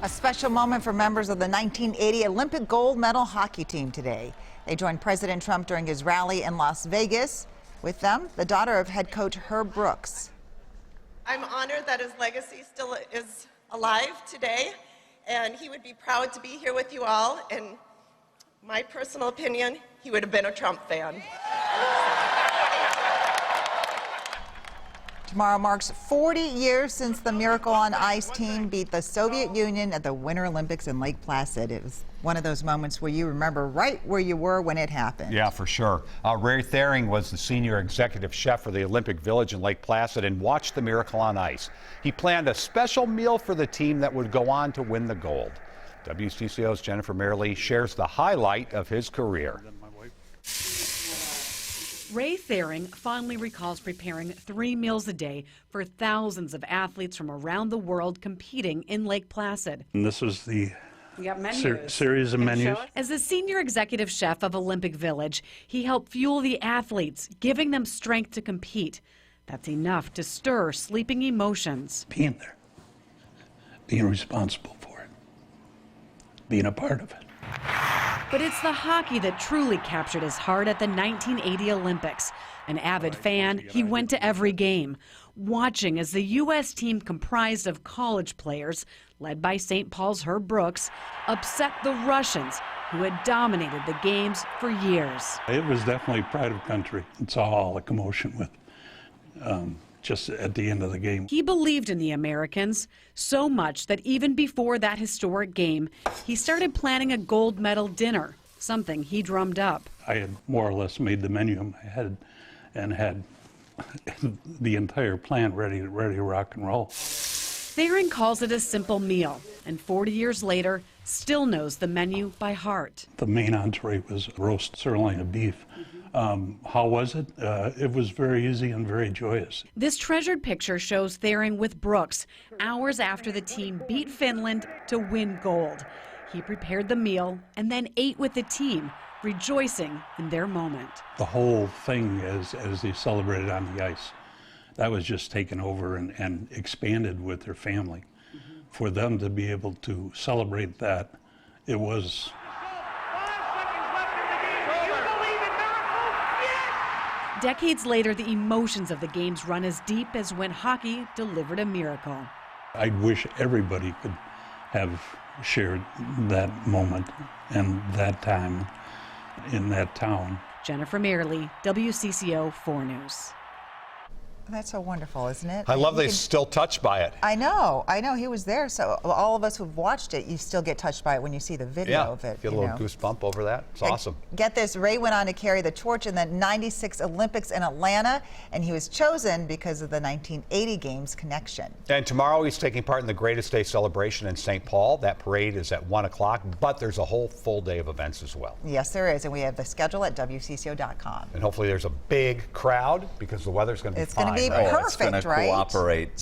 A special moment for members of the 1980 Olympic gold medal hockey team today. They joined President Trump during his rally in Las Vegas. With them, the daughter of head coach Herb Brooks. I'm honored that his legacy still is alive today, and he would be proud to be here with you all. In my personal opinion, he would have been a Trump fan. Tomorrow marks 40 years since the Miracle on Ice team beat the Soviet Union at the Winter Olympics in Lake Placid. It was one of those moments where you remember right where you were when it happened. Yeah, for sure. Ray Thering was the senior executive chef for the Olympic Village in Lake Placid and watched the Miracle on Ice. He planned a special meal for the team that would go on to win the gold. WCCO's Jennifer Mayerle shares the highlight of his career. Ray Thering fondly recalls preparing 3 meals a day for thousands of athletes from around the world competing in Lake Placid. And this was the series of menus. As the senior executive chef of Olympic Village, he helped fuel the athletes, giving them strength to compete. That's enough to stir sleeping emotions. Being there, being responsible for it, being a part of it. But it's the hockey that truly captured his heart at the 1980 Olympics. An avid fan, he went to every game, watching as the U.S. team comprised of college players, led by St. Paul's Herb Brooks, upset the Russians, who had dominated the games for years. It was definitely pride of country. It's all a commotion with just at the end of the game. He believed in the Americans so much that even before that historic game, he started planning a gold medal dinner, something he drummed up. I had more or less made the menu in my head and had the entire plan ready to rock and roll. Thering calls it a simple meal, and 40 years later, still knows the menu by heart. The main entree was roast sirloin of beef. How was it? It was very easy and very joyous. This treasured picture shows Thering with Brooks, hours after the team beat Finland to win gold. He prepared the meal and then ate with the team, rejoicing in their moment. The whole thing as they celebrated on the ice, that was just taken over and expanded with their family. For them to be able to celebrate that, it was... Decades later, the emotions of the games run as deep as when hockey delivered a miracle. I wish everybody could have shared that moment and that time in that town. Jennifer Mayerle, WCCO 4 News. That's so wonderful, isn't it? I love they still touched by it. I know. He was there. So all of us who've watched it, you still get touched by it when you see the video of it. Get a little goosebump over that. It's awesome. Get this, Ray went on to carry the torch in the '96 Olympics in Atlanta, and he was chosen because of the 1980 Games connection. And tomorrow he's taking part in the Greatest Day celebration in St. Paul. That parade is at 1 o'clock, but there's a whole full day of events as well. Yes, there is, and we have the schedule at WCCO.com. And hopefully there's a big crowd because the weather's going to be fine. It's going to be perfect, it's going to right? cooperate.